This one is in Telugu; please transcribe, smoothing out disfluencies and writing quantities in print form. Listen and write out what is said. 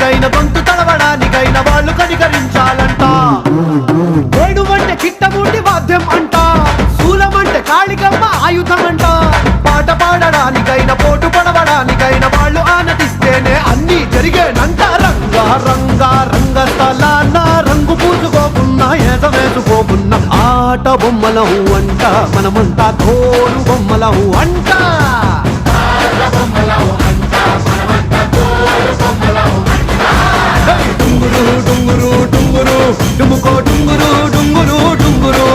కనిపించడానికైనా గొంతు తడవడానికైనా వాళ్ళు కనికరించాలంట. వేణువంటే చిట్టమూటి వాద్యం అంట, శూలమంటే కాళికమ్మ ఆయుధం అంట. పాట పాడడానికైనా పోటు పడవడానికైనా వాళ్ళు ఆనతిస్తేనే అన్నీ జరిగేనంట. రంగా రంగా రంగస్థలాన రంగు పూసుకోకున్నా ఏద వేసుకోకున్నా ఆట బొమ్మలహు అంట, మనమంతా తోడు బొమ్మలహు అంట. డుంగురు డుంగురు డుంగురు డుముకో డుంగురు డుంగురు డుంగురు.